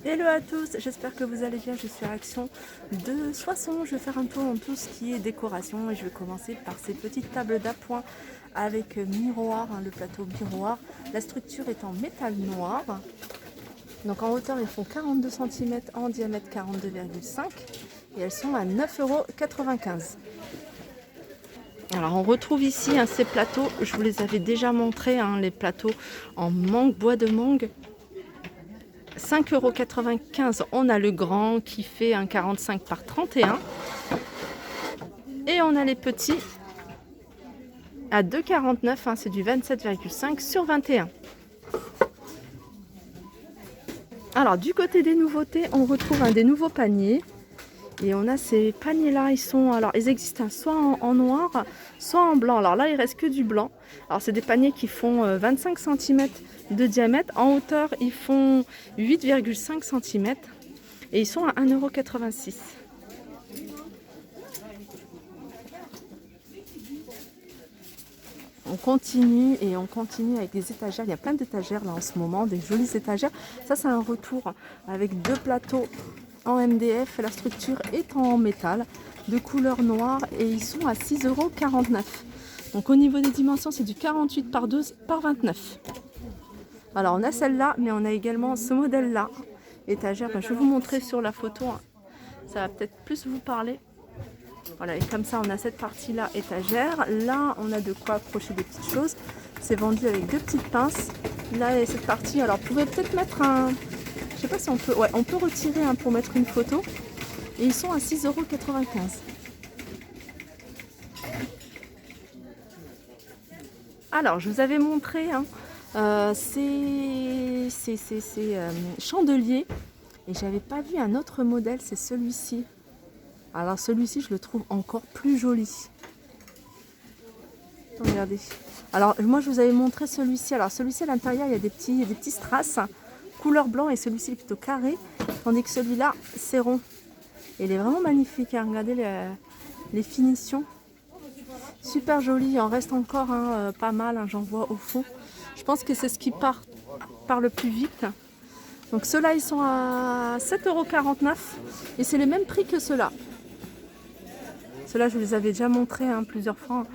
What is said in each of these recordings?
Hello à tous, j'espère que vous allez bien. Je suis à Action de Soissons. Je vais faire un tour dans tout ce qui est décoration et je vais commencer par ces petites tables d'appoint avec miroir, le plateau miroir. La structure est en métal noir. Donc en hauteur ils font 42 cm, en diamètre 42,5 et elles sont à 9,95 €. Alors on retrouve ici ces plateaux, je vous les avais déjà montrés, les plateaux en mangue, bois de mangue. 5,95 €. On a le grand qui fait un 45 par 31. Et on a les petits à 2,49 €. C'est du 27,5 sur 21. Alors du côté des nouveautés, on retrouve des nouveaux paniers. Et on a ces paniers là, ils existent soit en noir, soit en blanc. Alors là il reste que du blanc. Alors c'est des paniers qui font 25 cm de diamètre. En hauteur ils font 8,5 cm. Et ils sont à 1,86 €. On continue avec des étagères. Il y a plein d'étagères là en ce moment, des jolies étagères. Ça c'est un retour avec deux plateaux en MDF. La structure est en métal de couleur noire et ils sont à 6,49 €. Donc au niveau des dimensions, c'est du 48 par 12 par 29. Alors on a celle-là, mais on a également ce modèle-là. Étagère, je vais vous montrer sur la photo. Ça va peut-être plus vous parler. Voilà, et comme ça on a cette partie là étagère, là on a de quoi accrocher des petites choses. C'est vendu avec deux petites pinces. Là et cette partie, alors vous pouvez peut-être mettre je sais pas si on peut, ouais, on peut retirer pour mettre une photo. Et ils sont à 6,95 €. Alors je vous avais montré ces chandeliers et j'avais pas vu un autre modèle, c'est celui-ci. Alors celui-ci, je le trouve encore plus joli. Regardez. Alors moi, je vous avais montré celui-ci. Alors celui-ci, à l'intérieur, il y a des petits strass couleur blanc et celui-ci est plutôt carré. Tandis que celui-là, c'est rond. Et il est vraiment magnifique. Regardez les finitions. Super joli. Il en reste encore pas mal. J'en vois au fond. Je pense que c'est ce qui part le plus vite. Donc ceux-là, ils sont à 7,49 € et c'est les mêmes prix que ceux-là. Ceux-là, je vous les avais déjà montrés plusieurs fois.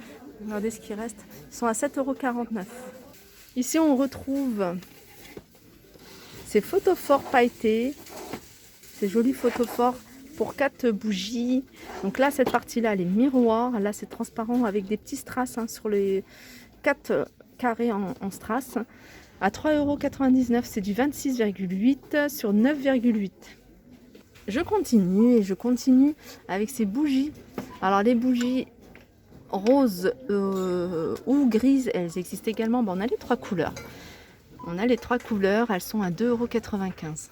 Regardez ce qui reste. Ils sont à 7,49 €. Ici, on retrouve ces photophores pailletés. Ces jolis photophores pour 4 bougies. Donc là, cette partie-là, elle est miroir. Là, c'est transparent avec des petits strass sur les 4 carrés en strass. À 3,99 €, c'est du 26,8 sur 9,8. Je continue avec ces bougies. Alors les bougies roses ou grises, elles existent également. Bon, on a les trois couleurs. Elles sont à 2,95 €.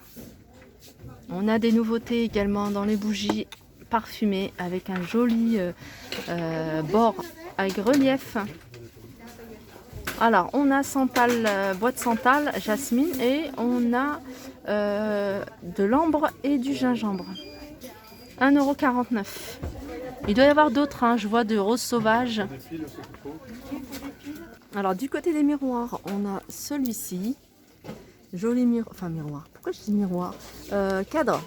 On a des nouveautés également dans les bougies parfumées avec un joli bord avec relief. Alors on a santal, bois de santal, jasmine et on a de l'ambre et du gingembre. 1,49 €. Il doit y avoir d'autres, je vois de roses sauvages. Alors du côté des miroirs, on a celui-ci. Joli miroir. Pourquoi je dis miroir? Cadre.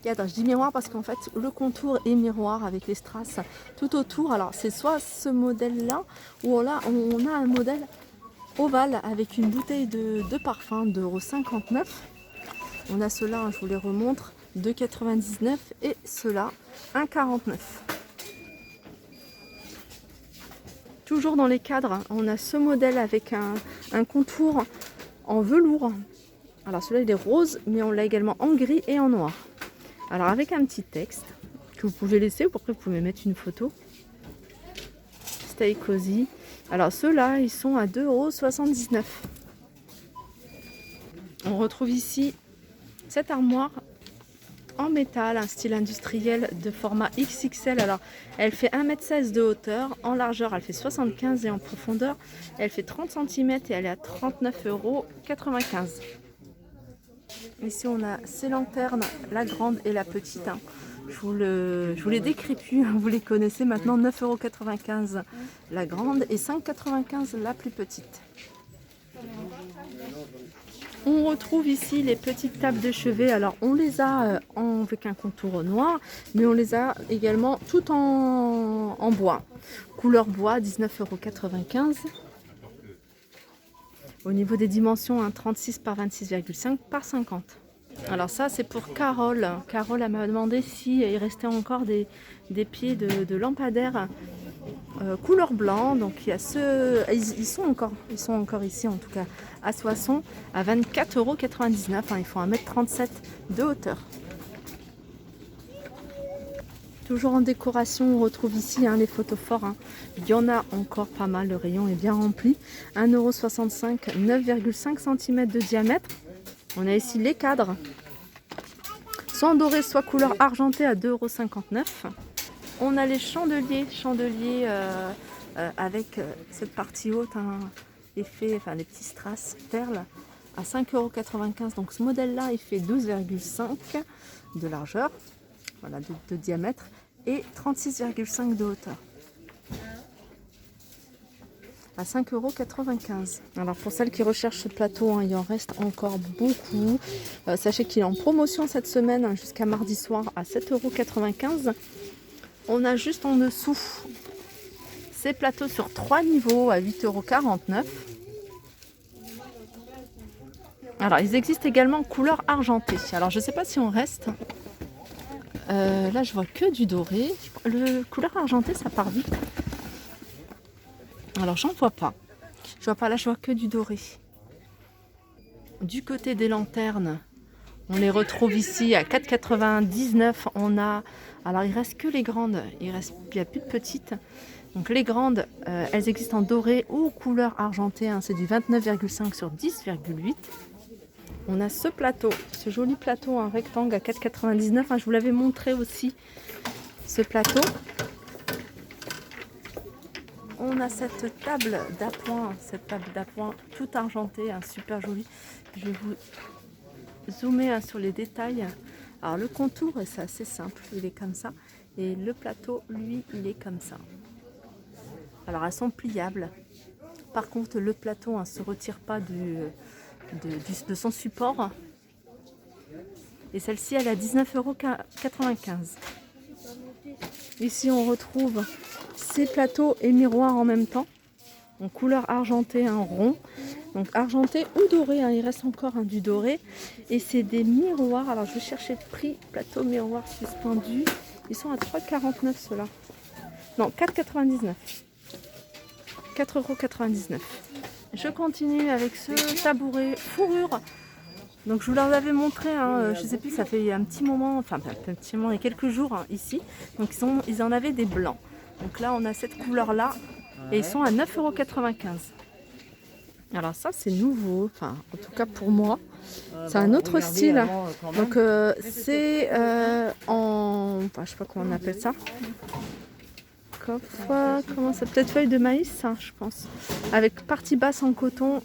Je dis miroir parce qu'en fait le contour est miroir avec les strass tout autour. Alors c'est soit ce modèle-là ou là on a un modèle ovale avec une bouteille de parfum d'1,59 €. On a ceux-là, je vous les remontre, 2,99 € et ceux-là 1,49 €. Toujours dans les cadres, on a ce modèle avec un contour en velours. Alors celui-là il est rose, mais on l'a également en gris et en noir. Alors avec un petit texte que vous pouvez laisser, ou après vous pouvez mettre une photo. Stay cozy. Alors ceux-là, ils sont à 2,79 €. On retrouve ici cette armoire en métal, un style industriel de format XXL. Alors elle fait 1,16 m de hauteur, en largeur elle fait 75 et en profondeur elle fait 30 cm et elle est à 39,95 €. Ici on a ces lanternes, la grande et la petite. Je vous les décris plus, vous les connaissez maintenant. 9,95 € la grande et 5,95 € la plus petite. On retrouve ici les petites tables de chevet. Alors on les a avec un contour noir, mais on les a également tout en bois. Couleur bois, 19,95 €. Au niveau des dimensions, 36 par 26,5 par 50. Alors ça c'est pour Carole. Carole elle m'a demandé s'il restait encore des pieds de lampadaire couleur blanc. Donc il y a ils sont encore ici en tout cas à Soissons à 24,99 €. Ils font 1,37 m de hauteur. Toujours en décoration, on retrouve ici les photophores. Il y en a encore pas mal, le rayon est bien rempli. 1,65 €, 9,5 cm de diamètre. On a ici les cadres, soit en doré, soit couleur argentée à 2,59 €. On a les chandeliers avec cette partie haute, effet, les petits strass perles à 5,95 €. Donc ce modèle-là, il fait 12,5 de largeur, voilà, de diamètre, et 36,5 de hauteur. À 5,95 €. Alors pour celles qui recherchent ce plateau, il en reste encore beaucoup. Sachez qu'il est en promotion cette semaine jusqu'à mardi soir à 7,95 €. On a juste en dessous ces plateaux sur 3 niveaux à 8,49 €. Alors ils existent également en couleur argentée. Alors je ne sais pas si on reste. Là je vois que du doré. Le couleur argentée ça part vite. Alors j'en vois pas. Je vois pas là, je vois que du doré. Du côté des lanternes, on les retrouve ici à 4,99 €. On a, alors il reste que les grandes, il n'y a plus de petites. Donc les grandes, elles existent en doré ou couleur argentée. C'est du 29,5 sur 10,8. On a ce plateau, ce joli plateau, un rectangle à 4,99 €. Je vous l'avais montré aussi, ce plateau. On a cette table d'appoint tout argentée, super jolie. Je vais vous zoomer sur les détails. Alors le contour, c'est assez simple, il est comme ça. Et le plateau, lui, il est comme ça. Alors elles sont pliables. Par contre, le plateau ne se retire pas de son support. Et celle-ci, elle est à 19,95 €. Ici, on retrouve ces plateaux et miroirs en même temps, en couleur argentée, rond. Donc argenté ou doré, il reste encore du doré. Et c'est des miroirs. Alors je vais chercher le prix. Plateau miroir suspendu. Ils sont à 3,49 € ceux-là. Non, 4,99 €. 4,99 €. Je continue avec ce tabouret fourrure. Donc je vous l'avais montré, je ne sais plus, ça fait un petit moment, il y a quelques jours ici. Donc ils en avaient des blancs. Donc là on a cette couleur là et ils sont à 9,95 €. Alors ça c'est nouveau, en tout cas pour moi. C'est un autre style. Donc c'est en, je sais pas comment on appelle ça. Comment ça, peut-être feuille de maïs, je pense. Avec partie basse en coton.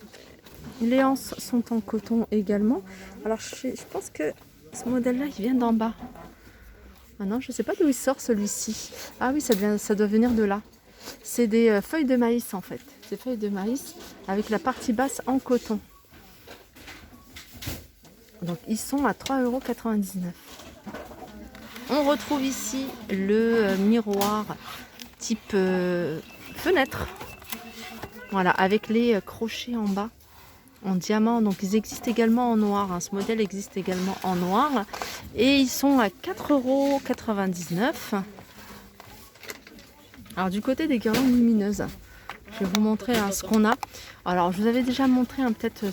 Les anses sont en coton également. Alors je pense que ce modèle-là, il vient d'en bas. Ah non, je ne sais pas d'où il sort celui-ci. Ah oui, ça doit venir de là. C'est des feuilles de maïs en fait. Des feuilles de maïs avec la partie basse en coton. Donc ils sont à 3,99 €. On retrouve ici le miroir type fenêtre. Voilà, avec les crochets en bas. En diamant, donc ils existent également en noir, ce modèle existe également en noir et ils sont à 4,99 €. Alors du côté des guirlandes lumineuses, je vais vous montrer ce qu'on a. Alors je vous avais déjà montré peut-être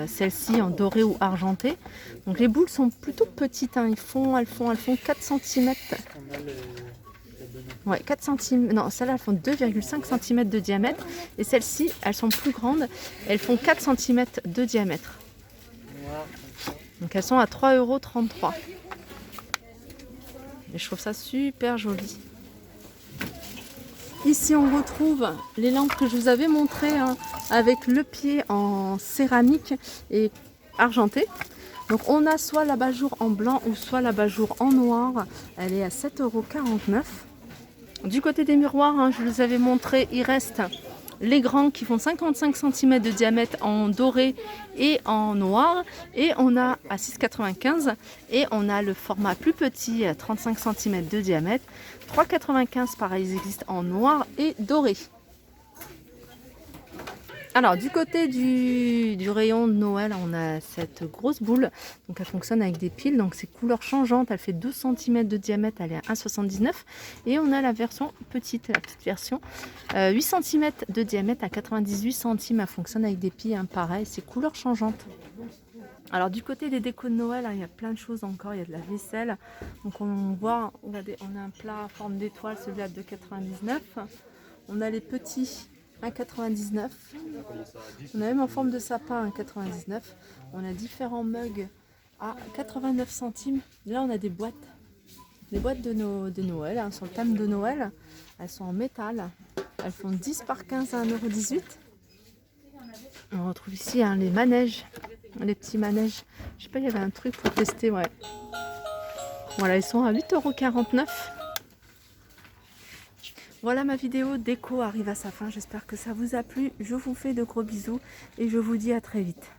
celles-ci en doré ou argenté. Donc les boules sont plutôt petites, elles font 4 cm. Ouais, 4 cm. Non, celles-là elles font 2,5 cm de diamètre et celles-ci elles sont plus grandes, elles font 4 cm de diamètre. Donc elles sont à 3,33 €. Et je trouve ça super joli. Ici on retrouve les lampes que je vous avais montrées avec le pied en céramique et argenté. Donc on a soit l'abat-jour en blanc ou soit l'abat-jour en noir. Elle est à 7,49 €. Du côté des miroirs, je vous avais montré, il reste les grands qui font 55 cm de diamètre en doré et en noir. Et on a à 6,95 et on a le format plus petit à 35 cm de diamètre. 3,95 pareil, ils existent en noir et doré. Alors du côté du rayon de Noël, on a cette grosse boule, donc elle fonctionne avec des piles, donc c'est couleur changeante, elle fait 12 cm de diamètre, elle est à 1,79 et on a la version petite, la petite version, 8 cm de diamètre à 98 centimes, elle fonctionne avec des piles, hein, pareil, c'est couleur changeante. Alors du côté des décos de Noël, hein, il y a plein de choses encore, il y a de la vaisselle, donc on voit, regardez, on a un plat en forme d'étoile, celui à 2,99, on a les petits 1,99. On a même en forme de sapin 1,99. On a différents mugs à 89 centimes. Là, on a des boîtes. Des boîtes de Noël, hein, sur le thème de Noël. Elles sont en métal. Elles font 10 par 15 à 1,18 €. On retrouve ici, hein, les manèges. Les petits manèges. Je sais pas, il y avait un truc pour tester, ouais. Voilà, ils sont à 8,49 €. Voilà, ma vidéo déco arrive à sa fin. J'espère que ça vous a plu. Je vous fais de gros bisous et je vous dis à très vite.